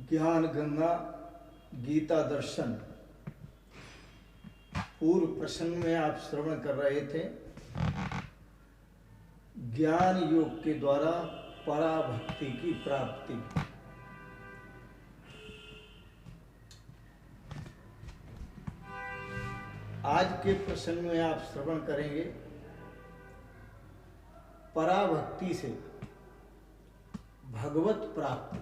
ज्ञान गंगा गीता दर्शन पूर्व प्रसंग में आप श्रवण कर रहे थे। ज्ञान योग के द्वारा पराभक्ति की प्राप्ति। आज के प्रसंग में आप श्रवण करेंगे पराभक्ति से भगवत प्राप्ति।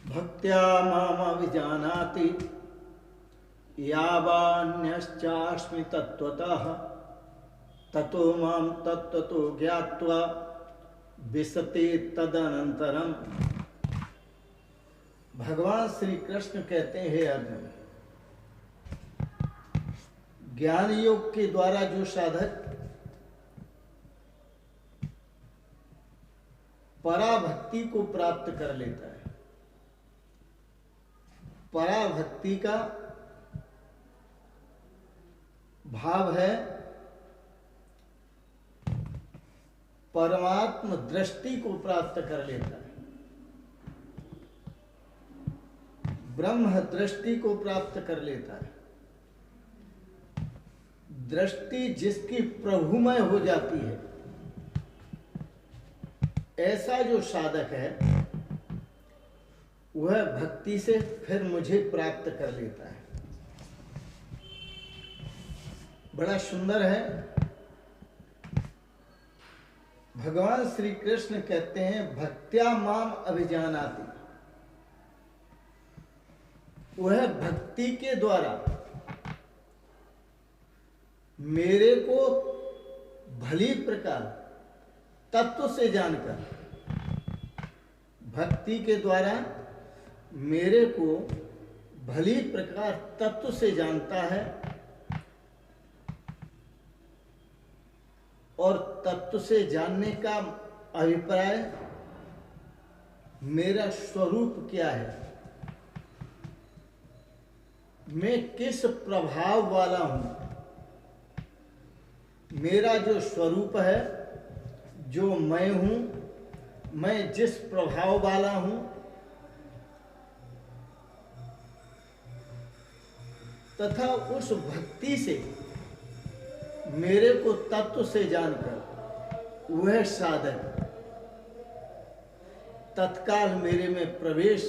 भक्त्या मामभिजानाति यावान्यश्चास्मि तत्त्वतः ततो मां तत्त्वतो ज्ञात्वा विशते तदनंतरम। भगवान श्री कृष्ण कहते हैं, अर्जुन, ज्ञान योग के द्वारा जो साधक पराभक्ति को प्राप्त कर लेता है, पराभक्ति का भाव है परमात्म दृष्टि को प्राप्त कर लेता है, ब्रह्म दृष्टि को प्राप्त कर लेता है। दृष्टि जिसकी प्रभुमय हो जाती है, ऐसा जो साधक है वह भक्ति से फिर मुझे प्राप्त कर लेता है। बड़ा सुंदर है। भगवान श्री कृष्ण कहते हैं, भक्त्या माम अभिजानाति। वह भक्ति के द्वारा मेरे को भली प्रकार तत्व से जानकर, भक्ति के द्वारा मेरे को भली प्रकार तत्व से जानता है और तत्व से जानने का अभिप्राय मेरा स्वरूप क्या है, मैं किस प्रभाव वाला हूं, मेरा जो स्वरूप है, जो मैं हूं, मैं जिस प्रभाव वाला हूं, तथा उस भक्ति से मेरे को तत्व से जानकर वह साधक तत्काल मेरे में प्रवेश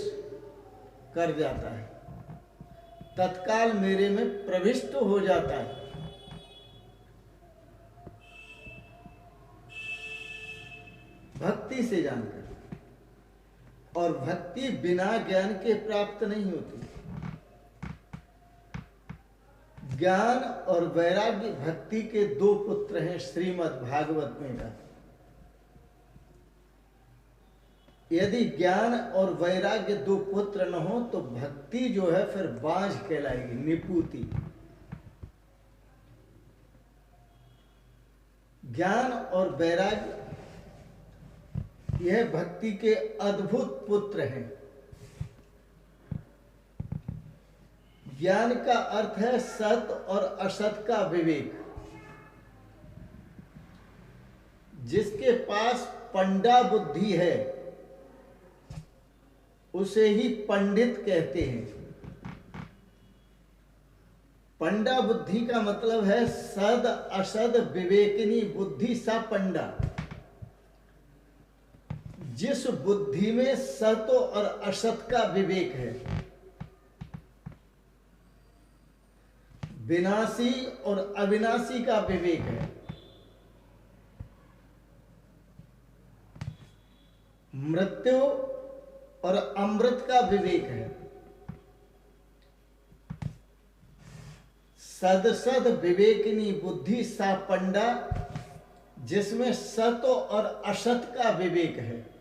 कर जाता है, तत्काल मेरे में प्रविष्ट हो जाता है। भक्ति से जानकर। और भक्ति बिना ज्ञान के प्राप्त नहीं होती। ज्ञान और वैराग्य भक्ति के दो पुत्र हैं, श्रीमद् भागवत में का। यदि ज्ञान और वैराग्य दो पुत्र न हो तो भक्ति जो है फिर बांझ कहलाएगी, निपूती। ज्ञान और वैराग्य यह भक्ति के अद्भुत पुत्र हैं। ज्ञान का अर्थ है सत और असत का विवेक। जिसके पास पंडा बुद्धि है उसे ही पंडित कहते हैं। पंडा बुद्धि का मतलब है सद असद विवेकिनी बुद्धि सा पंडा। जिस बुद्धि में सत और असत का विवेक है, विनाशी और अविनाशी का विवेक है, मृत्यु और अमृत का विवेक है, सद सद विवेकिनी बुद्धि सा पंडा, जिसमें सत और असत का विवेक है,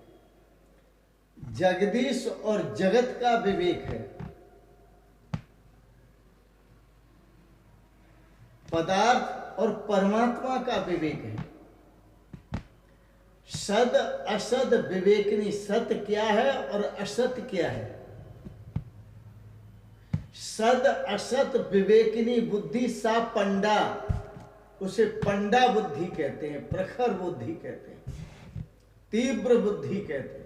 जगदीश और जगत का विवेक है, पदार्थ और परमात्मा का विवेक है। सद असद विवेकिनी, सत क्या है और असत क्या है। सद असत विवेकिनी बुद्धि सा पंडा, उसे पंडा बुद्धि कहते हैं, प्रखर बुद्धि कहते हैं, तीव्र बुद्धि कहते हैं।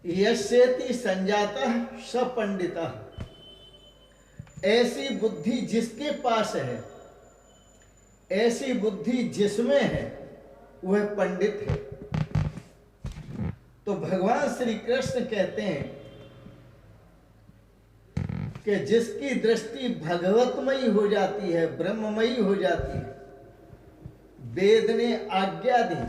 यस्येति संजातः स पंडितः, ऐसी बुद्धि जिसके पास है, ऐसी बुद्धि जिसमें है, वह पंडित है। तो भगवान श्री कृष्ण कहते हैं कि जिसकी दृष्टि भगवतमयी हो जाती है, ब्रह्ममयी हो जाती है, वेद ने आज्ञा दी,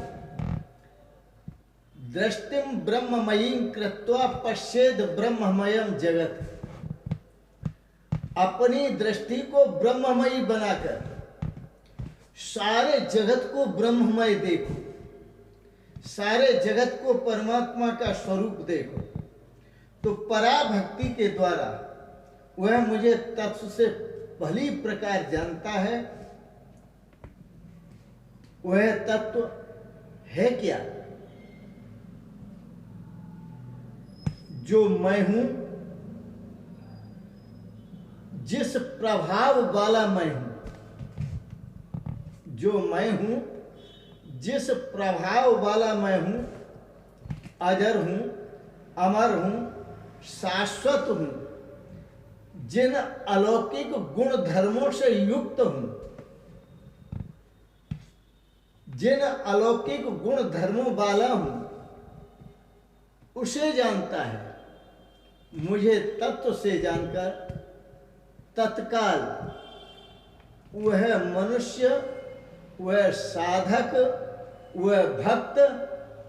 दृष्टिम ब्रह्ममयीं कृत्वा पश्येद ब्रह्ममयम जगत, अपनी दृष्टि को ब्रह्ममयी बनाकर सारे जगत को ब्रह्ममय देखो, सारे जगत को परमात्मा का स्वरूप देखो, तो पराभक्ति के द्वारा वह मुझे तत्व से भली प्रकार जानता है। वह तत्व है क्या? जो मैं हूं, जिस प्रभाव वाला मैं हूं, जो मैं हूं, जिस प्रभाव वाला मैं हूं, अजर हूं, अमर हूं, शाश्वत हूं, जिन अलौकिक गुण धर्मों से युक्त हूं, जिन अलौकिक गुण धर्मों वाला हूं, उसे जानता है। मुझे तत्व से जानकर तत्काल वह मनुष्य, वह साधक, वह भक्त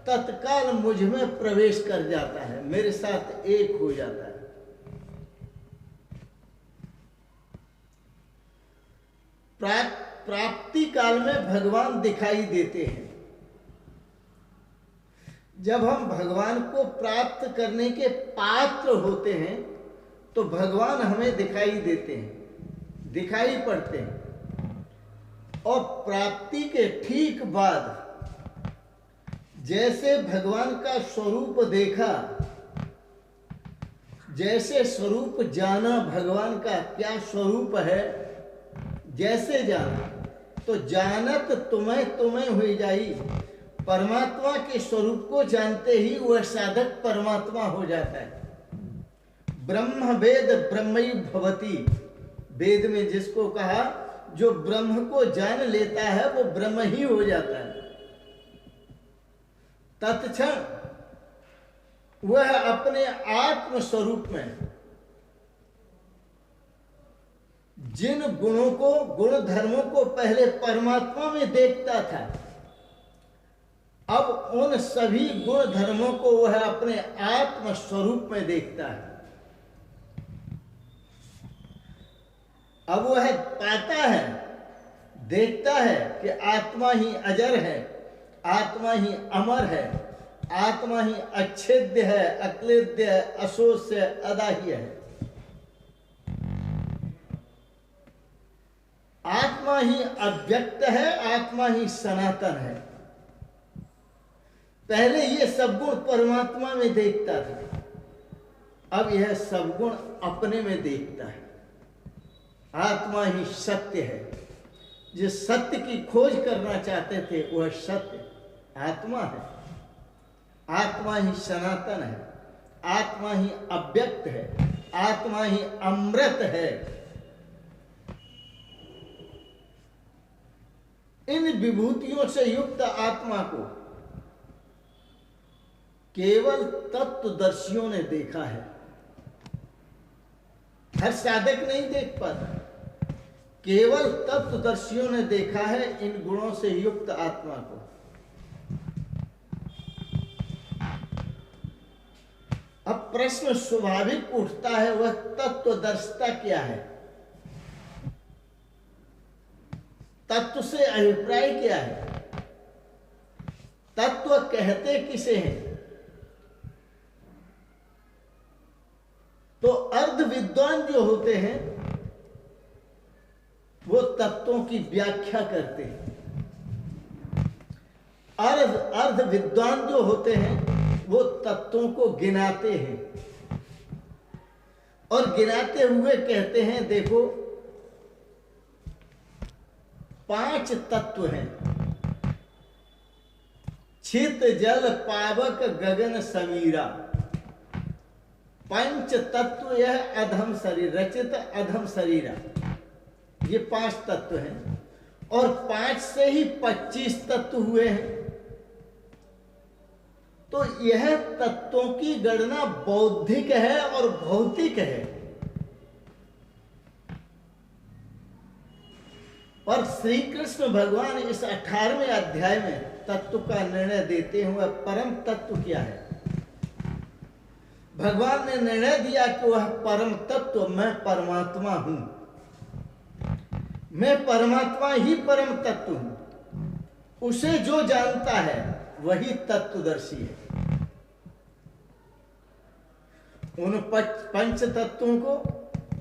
तत्काल मुझ में प्रवेश कर जाता है, मेरे साथ एक हो जाता है। प्राप्ति काल में भगवान दिखाई देते हैं। जब हम भगवान को प्राप्त करने के पात्र होते हैं तो भगवान हमें दिखाई देते हैं, दिखाई पड़ते हैं। और प्राप्ति के ठीक बाद जैसे भगवान का स्वरूप देखा, जैसे स्वरूप जाना, भगवान का क्या स्वरूप है, जैसे जाना, तो जानत तुम्हें तुम्हें हुई जाई। परमात्मा के स्वरूप को जानते ही वह साधक परमात्मा हो जाता है। ब्रह्म वेद ब्रह्मई भवति, वेद में जिसको कहा, जो ब्रह्म को जान लेता है वो ब्रह्म ही हो जाता है। तत्क्षण वह अपने आत्म स्वरूप में जिन गुणों को, गुण धर्मों को पहले परमात्मा में देखता था, अब उन सभी गुण धर्मों को वह अपने आत्म स्वरूप में देखता है। अब वह पाता है, देखता है कि आत्मा ही अजर है, आत्मा ही अमर है, आत्मा ही अच्छेद्य है, अक्लेद्य है, अशोष्य है, अदाह्य है। आत्मा ही अव्यक्त है, आत्मा ही सनातन है। पहले ये सब गुण परमात्मा में देखता था, अब यह सब गुण अपने में देखता है। आत्मा ही सत्य है। जिस सत्य की खोज करना चाहते थे वह सत्य आत्मा है। आत्मा ही सनातन है, आत्मा ही अव्यक्त है, आत्मा ही अमृत है। इन विभूतियों से युक्त आत्मा को केवल तत्वदर्शियों ने देखा है, हर साधक नहीं देख पाता। केवल तत्वदर्शियों ने देखा है इन गुणों से युक्त आत्मा को। अब प्रश्न स्वाभाविक उठता है, वह तत्वदर्शिता क्या है? तत्व से अभिप्राय क्या है? तत्व कहते किसे हैं? तो अर्ध विद्वान जो होते हैं वो तत्वों की व्याख्या करते हैं। अर्ध विद्वान जो होते हैं वो तत्वों को गिनाते हैं और गिनाते हुए कहते हैं, देखो 5 तत्व हैं, छित जल पावक गगन समीरा। पंच तत्व यह अधम शरीर, रचित अधम शरीरा, ये 5 तत्व हैं। और 5 से ही 25 तत्व हुए हैं। तो यह तत्वों की गणना बौद्धिक है और भौतिक है। पर श्री कृष्ण भगवान इस 18वें अध्याय में तत्व का निर्णय देते हुए परम तत्व क्या है, भगवान ने निर्णय दिया कि वह परम तत्व मैं परमात्मा हूं। मैं परमात्मा ही परम तत्व हूं। उसे जो जानता है वही तत्वदर्शी है। उन 5 तत्वों को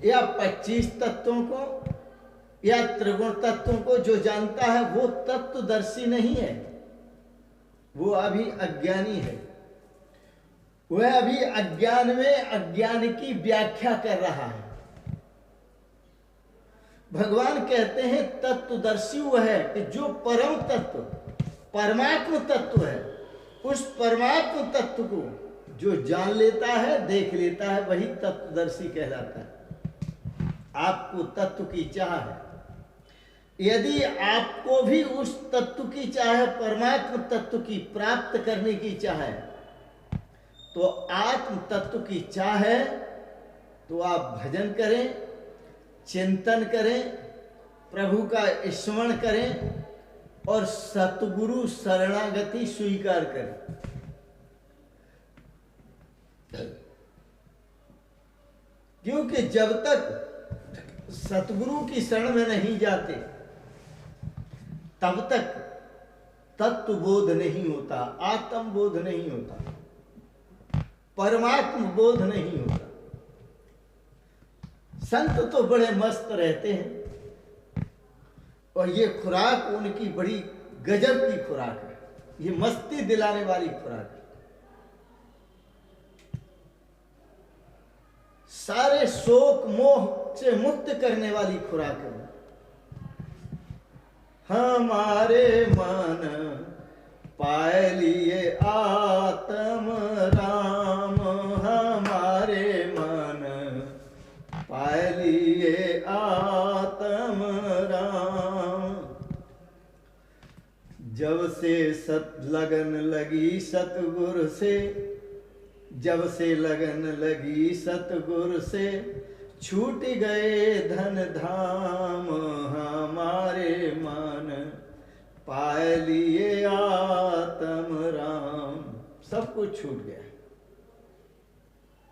या 25 तत्वों को या त्रिगुण तत्वों को जो जानता है वो तत्वदर्शी नहीं है, वो अभी अज्ञानी है। वह अभी अज्ञान में अज्ञान की व्याख्या कर रहा है। भगवान कहते हैं तत्वदर्शी वह है कि जो परम तत्व परमात्म तत्व है, उस परमात्म तत्व को जो जान लेता है, देख लेता है, वही तत्वदर्शी कहलाता है। आपको तत्व की चाह है, यदि आपको भी उस तत्व की चाह, परमात्म तत्व की प्राप्त करने की चाह है, तो आत्म तत्व की चाह है, तो आप भजन करें, चिंतन करें, प्रभु का स्मरण करें और सतगुरु शरणागति स्वीकार करें। क्योंकि जब तक सतगुरु की शरण में नहीं जाते तब तक तत्व बोध नहीं होता, आत्म बोध नहीं होता, परमात्म बोध नहीं होता। संत तो बड़े मस्त रहते हैं और ये खुराक उनकी बड़ी गजब की खुराक है, ये मस्ती दिलाने वाली खुराक है। सारे शोक मोह से मुक्त करने वाली खुराक है। हमारे मन पाए लिए आत्म राम, हमारे मन पाए लिए आत्म राम। जब से सत लगन लगी सतगुरु से, जब से लगन लगी सतगुरु से, छूट गए धन धाम, हमारे मन पाए लिए आत्म राम। सब कुछ छूट गया।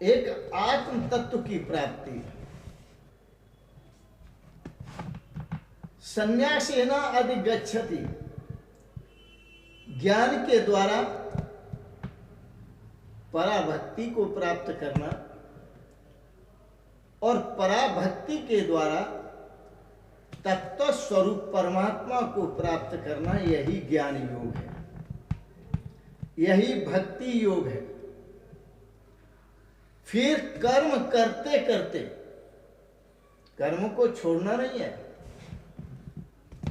एक आत्म तत्व की प्राप्ति। संन्यासेना अधिगच्छति, ज्ञान के द्वारा पराभक्ति को प्राप्त करना और पराभक्ति के द्वारा तत्व स्वरूप परमात्मा को प्राप्त करना, यही ज्ञान योग है, यही भक्ति योग है। फिर कर्म करते करते, कर्म को छोड़ना नहीं है,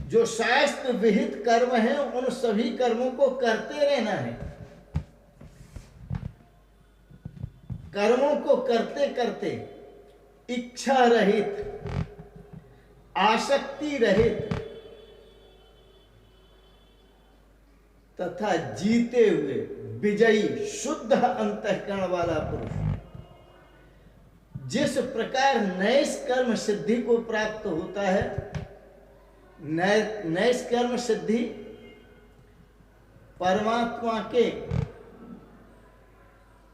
जो शास्त्र विहित कर्म है उन सभी कर्मों को करते रहना है। कर्मों को करते करते इच्छा रहित, आसक्ति रहित तथा जीते हुए विजयी शुद्ध अंतःकरण वाला पुरुष जिस प्रकार नैष्कर्म सिद्धि को प्राप्त होता है, नैष्कर्म सिद्धि परमात्मा के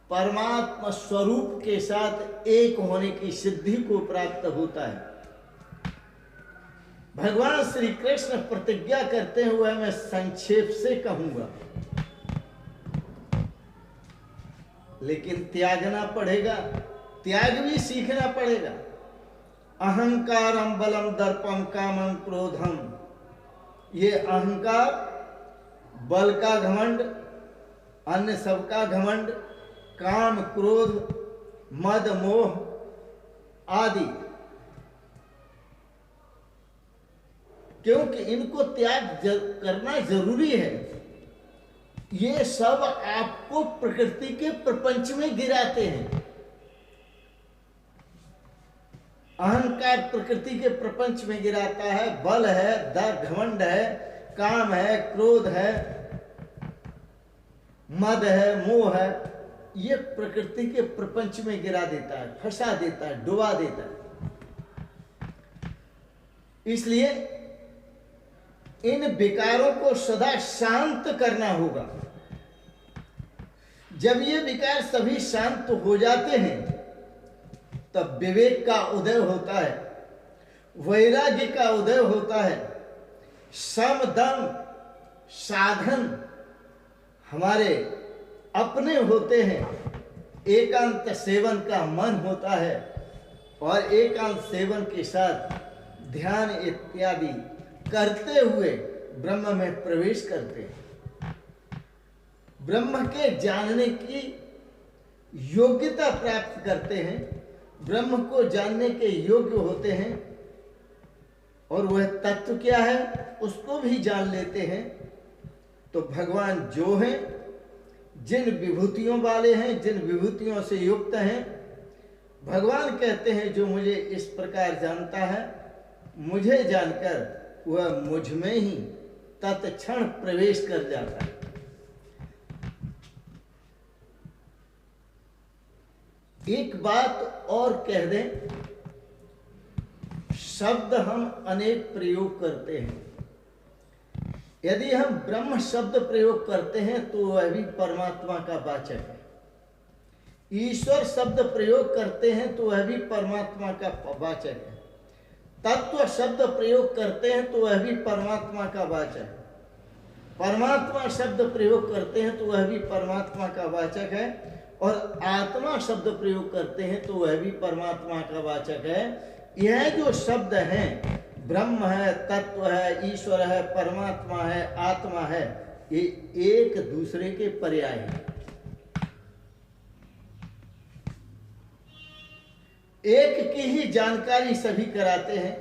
परमात्मा स्वरूप के साथ एक होने की सिद्धि को प्राप्त होता है। भगवान श्री कृष्ण प्रतिज्ञा करते हुए मैं संक्षेप से कहूंगा, लेकिन त्यागना पड़ेगा, त्याग भी सीखना पड़ेगा। अहंकारम बलम दर्पम कामम क्रोधम, ये अहंकार, बल का घमंड, अन्य सबका घमंड, काम क्रोध मद मोह आदि क्योंकि इनको त्याग करना जरूरी है। ये सब आपको प्रकृति के प्रपंच में गिराते हैं। अहंकार प्रकृति के प्रपंच में गिराता है। बल है, घमंड है, काम है, क्रोध है, मद है, मोह है, ये प्रकृति के प्रपंच में गिरा देता है, फंसा देता है, डुबा देता है। इसलिए इन विकारों को सदा शांत करना होगा। जब ये विकार सभी शांत हो जाते हैं तब विवेक का उदय होता है, वैराग्य का उदय होता है, सम दम साधन हमारे अपने होते हैं, एकांत सेवन का मन होता है और एकांत सेवन के साथ ध्यान इत्यादि करते हुए ब्रह्म में प्रवेश करते हैं। ब्रह्म के जानने की योग्यता प्राप्त करते हैं, ब्रह्म को जानने के योग्य होते हैं और वह तत्व क्या है उसको भी जान लेते हैं। तो भगवान जो हैं, जिन विभूतियों वाले हैं, जिन विभूतियों से युक्त हैं, भगवान कहते हैं जो मुझे इस प्रकार जानता है, मुझे जानकर वह मुझ में ही तत्क्षण प्रवेश कर जाता है। एक बात और कह दें, शब्द हम अनेक प्रयोग करते हैं। यदि हम ब्रह्म शब्द प्रयोग करते हैं तो वह भी परमात्मा का वाचक है। ईश्वर शब्द प्रयोग करते हैं तो वह भी परमात्मा का वाचक है। तत्व शब्द प्रयोग करते हैं तो वह भी परमात्मा का वाचक है। परमात्मा शब्द प्रयोग करते हैं तो वह भी परमात्मा का वाचक है और आत्मा शब्द प्रयोग करते हैं तो वह भी परमात्मा का वाचक है। यह जो शब्द हैं, ब्रह्म है, तत्व है, ईश्वर है, परमात्मा है, आत्मा है, ये एक दूसरे के पर्याय हैं। एक की ही जानकारी सभी कराते हैं।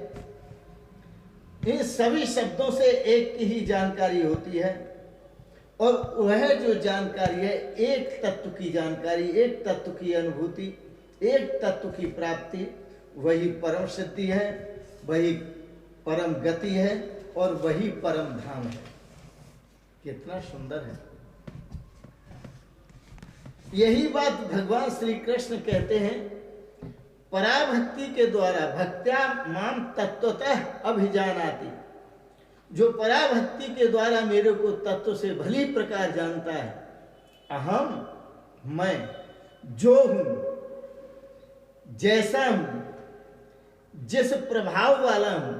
इन सभी शब्दों से एक की ही जानकारी होती है और वह जो जानकारी है, एक तत्व की जानकारी, एक तत्व की अनुभूति, एक तत्व की प्राप्ति, वही परम सिद्धि है, वही परम गति है और वही परम धाम है। कितना सुंदर है। यही बात भगवान श्री कृष्ण कहते हैं, पराभक्ति के द्वारा भक्त्या माम तत्वतः अभिजानाति। जो पराभक्ति के द्वारा मेरे को तत्व से भली प्रकार जानता है, अहम मैं जो हूं, जैसा हूं, जिस प्रभाव वाला हूं,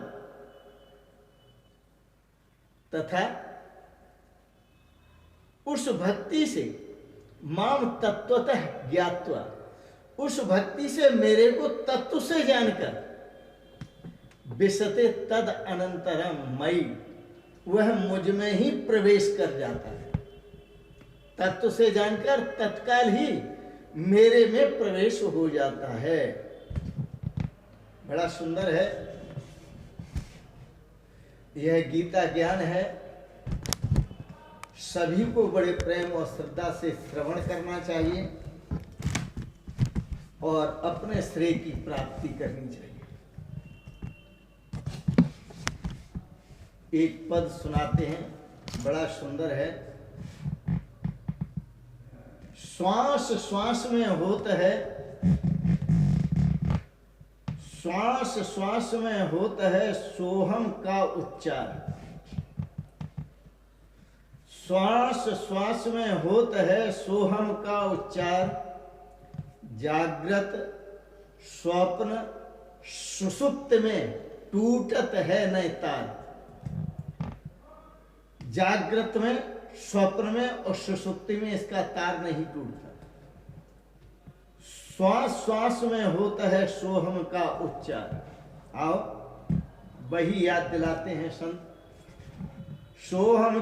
तथा उस भक्ति से माम तत्वतः ज्ञात्वा, उस भक्ति से मेरे को तत्व से जानकर, विशते तद अनंतरम मई, वह मुझ में ही प्रवेश कर जाता है। तत्व से जानकर तत्काल ही मेरे में प्रवेश हो जाता है। बड़ा सुंदर है। यह गीता ज्ञान है। सभी को बड़े प्रेम और श्रद्धा से श्रवण करना चाहिए और अपने श्रेय की प्राप्ति करनी चाहिए। एक पद सुनाते हैं, बड़ा सुंदर है। श्वास श्वास में होता है, श्वास श्वास में होता है सोहम का उच्चार। श्वास श्वास में होता है सोहम का उच्चार। जागृत स्वप्न सुषुप्त में टूटत है नए तार। जागृत में, स्वप्न में और सुषुप्ति में इसका तार नहीं टूटता। श्वास श्वास में होता है सोहम का उच्चार। आओ वही याद दिलाते हैं संत। सोहम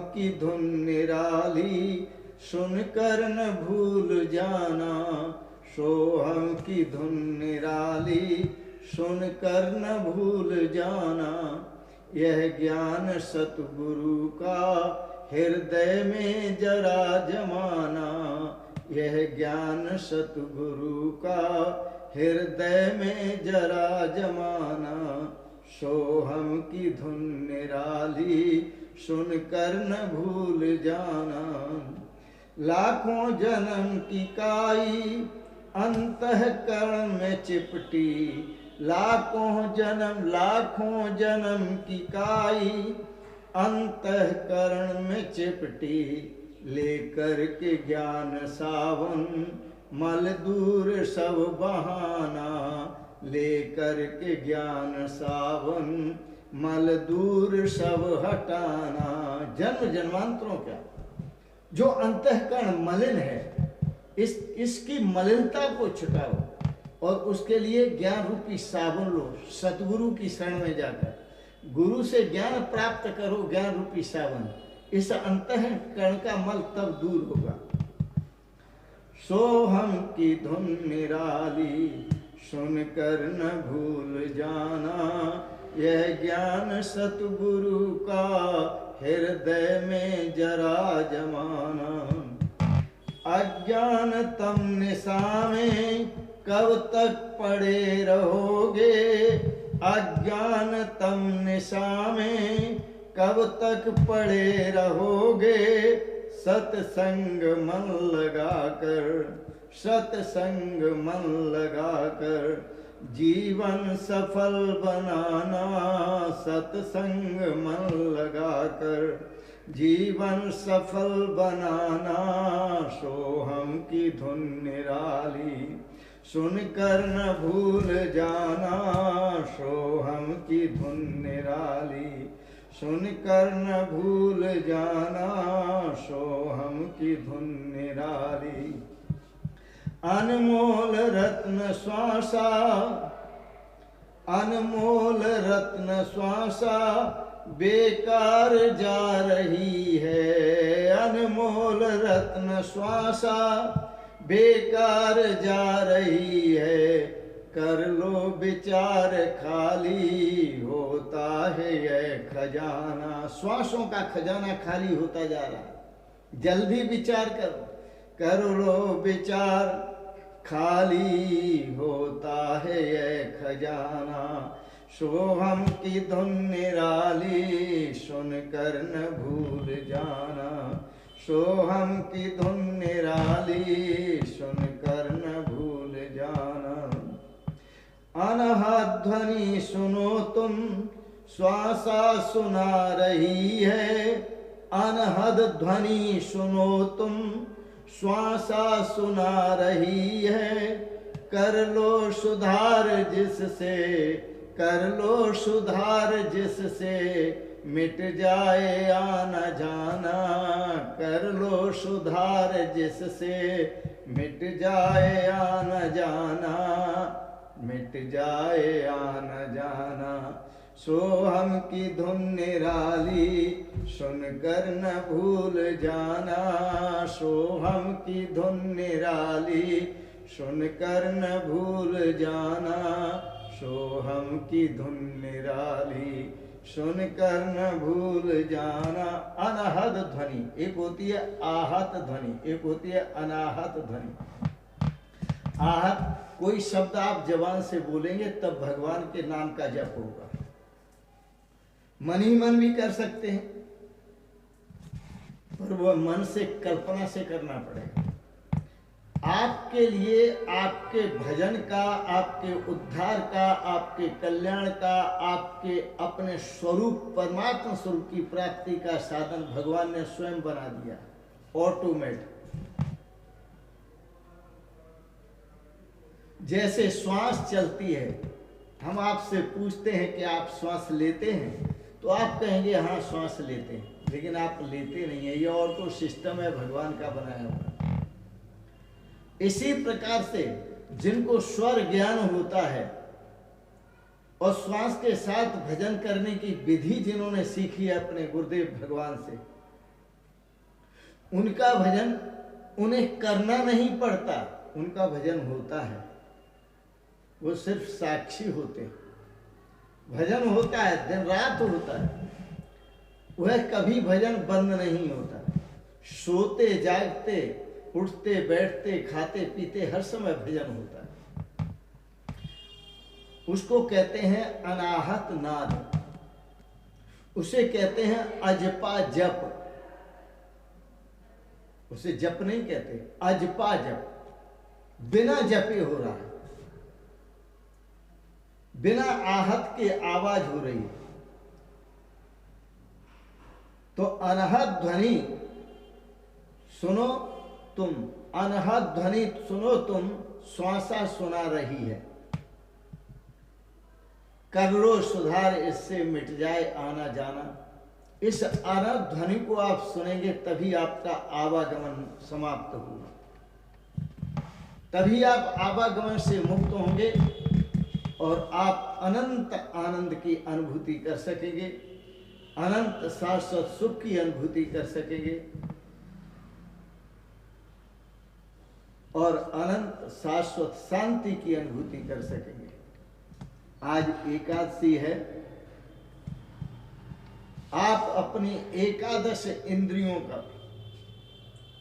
की धुन निराली, सुनकर न भूल जाना। सोहम की धुन निराली सुन कर न भूल जाना। यह ज्ञान सतगुरु का हृदय में जरा जमाना। यह ज्ञान सतगुरु का हृदय में जरा जमाना। सोहम की धुन निराली सुन कर न भूल जाना। लाखों जन्म की काई अंतःकरण में चिपटी। लाखों जन्म की काई अंतःकरण में चिपटी। लेकर के ज्ञान सावन मल दूर सब बहाना। लेकर के ज्ञान सावन मल दूर सब हटाना। जन्म जन्मांतरों का जो अंतःकरण मलिन है, इसकी मलिनता को छुटाओ और उसके लिए ज्ञान रूपी साबुन लो। सतगुरु की शरण में जाकर गुरु से ज्ञान प्राप्त करो, ज्ञान रूपी साबुन। इस अंतःकरण का मल तब दूर होगा। सोहम की धुन निराली सुन कर न भूल जाना। यह ज्ञान सतगुरु का हृदय में जरा जमाना। अज्ञान तम निशा में कब तक पड़े रहोगे। अज्ञान तम निशा में कब तक पड़े रहोगे। सत्संग मन लगाकर, सत्संग मन लगाकर जीवन सफल बनाना। सत्संग मन लगाकर जीवन सफल बनाना। सोहम की धुन निराली सुन कर न भूल जाना। सोहम की धुन निराली सुन कर न भूल जाना। सोहम की धुन निराली। अनमोल रत्न श्वासा, अनमोल रत्न श्वासा बेकार जा रही है। अनमोल रत्न श्वासा बेकार जा रही है। कर लो विचार खाली होता है यह खजाना। श्वासों का खजाना खाली होता जा रहा है, जल्दी विचार करो। कर लो विचार खाली होता है यह खजाना। सोहम की धुन निराली सुन कर न भूल जाना। सोहम की धुन निराली सुन कर न भूल जाना। अनहद ध्वनि सुनो तुम श्वासा सुना रही है। अनहद ध्वनि सुनो तुम श्वासा सुना रही है। कर लो सुधार जिससे, कर लो सुधार जिससे मिट जाए आना जाना। कर लो सुधार जिससे मिट जाए आना जाना। मिट जाए आना जाना। सोहम की धुन निराली सुन कर न भूल जाना। सोहम की धुन निराली सुन कर न भूल जाना। सोहम की धुन निराली सुन कर न भूल जाना। अनाहत ध्वनि एक होती है, आहत ध्वनि एक होती है, अनाहत ध्वनि। आहत कोई शब्द आप जबान से बोलेंगे तब भगवान के नाम का जप होगा। मन ही मन भी कर सकते हैं, पर वह मन से कल्पना से करना पड़ेगा। आपके लिए, आपके भजन का, आपके उद्धार का, आपके कल्याण का, आपके अपने स्वरूप परमात्मा स्वरूप की प्राप्ति का साधन भगवान ने स्वयं बना दिया, ऑटोमेटिक। जैसे श्वास चलती है, हम आपसे पूछते हैं कि आप श्वास लेते हैं, तो आप कहेंगे हाँ श्वास लेते हैं, लेकिन आप लेते नहीं है। ये ऑटो सिस्टम है भगवान का बनाया हुआ। इसी प्रकार से जिनको स्वर ज्ञान होता है और श्वास के साथ भजन करने की विधि जिन्होंने सीखी है अपने गुरुदेव भगवान से, उनका भजन उन्हें करना नहीं पड़ता, उनका भजन होता है, वो सिर्फ साक्षी होते हैं। भजन होता है, दिन रात होता है, वह कभी भजन बंद नहीं होता। सोते जागते, उठते बैठते, खाते पीते, हर समय भजन होता है। उसको कहते हैं अनाहत नाद, उसे कहते हैं अजपा जप। उसे जप नहीं कहते, अजपा जप, बिना जपे हो रहा है, बिना आहत के आवाज हो रही है। तो अनहद ध्वनि सुनो तुम, अनहद ध्वनि सुनो तुम, श्वासा सुना रही है। कर लो सुधार, इससे मिट जाए आना जाना। इस अनहद ध्वनि को आप सुनेंगे तभी आपका आवागमन समाप्त होगा, तभी आप आवागमन से मुक्त होंगे और आप अनंत आनंद की अनुभूति कर सकेंगे, अनंत शाश्वत सुख की अनुभूति कर सकेंगे और अनंत शाश्वत शांति की अनुभूति कर सकेंगे। आज एकादशी है। आप अपनी एकादश इंद्रियों का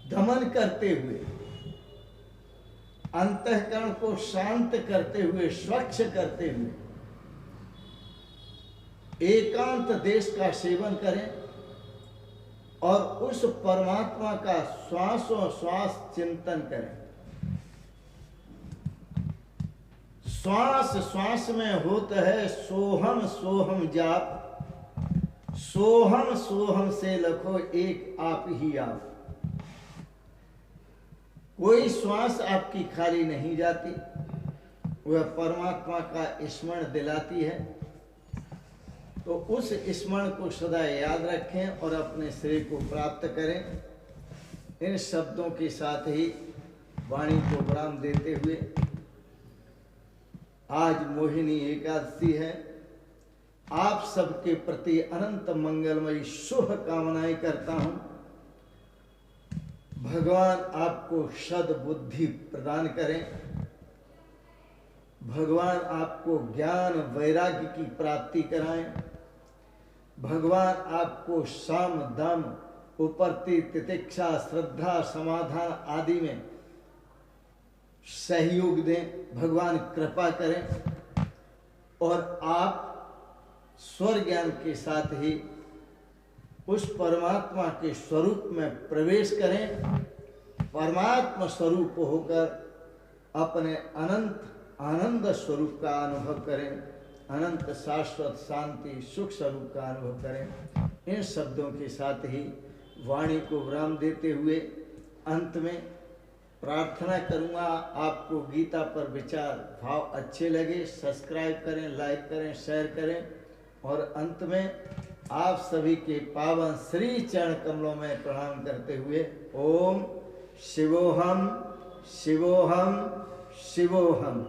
दमन करते हुए, अंतःकरण को शांत करते हुए, स्वच्छ करते हुए एकांत देश का सेवन करें और उस परमात्मा का श्वासों श्वास चिंतन करें। श्वास श्वास में होता है सोहम सोहम जाप, सोहम सोहम से लखो एक आप ही आप। कोई श्वास आपकी खाली नहीं जाती, वह परमात्मा का स्मरण दिलाती है। तो उस स्मरण को सदा याद रखें और अपने श्रेय को प्राप्त करें। इन शब्दों के साथ ही वाणी को विराम देते हुए, आज मोहिनी एकादशी है। आप सबके प्रति अनंत मंगलमयी शुभ कामनाएं करता हूं। भगवान आपको सद्बुद्धि प्रदान करें, भगवान आपको ज्ञान वैराग्य की प्राप्ति कराएं, भगवान आपको साम दाम उपरति तितिक्षा श्रद्धा समाधान आदि में सहयोग दें, भगवान कृपा करें और आप स्वर ज्ञान के साथ ही उस परमात्मा के स्वरूप में प्रवेश करें, परमात्मा स्वरूप होकर अपने अनंत आनंद स्वरूप का अनुभव करें, अनंत शाश्वत शांति सुख स्वरूप का अनुभव करें। इन शब्दों के साथ ही वाणी को विराम देते हुए अंत में प्रार्थना करूंगा, आपको गीता पर विचार भाव अच्छे लगे, सब्सक्राइब करें, लाइक करें, शेयर करें और अंत में आप सभी के पावन श्री चरण कमलों में प्रणाम करते हुए ओम शिवोहम शिवोहम शिवोहम।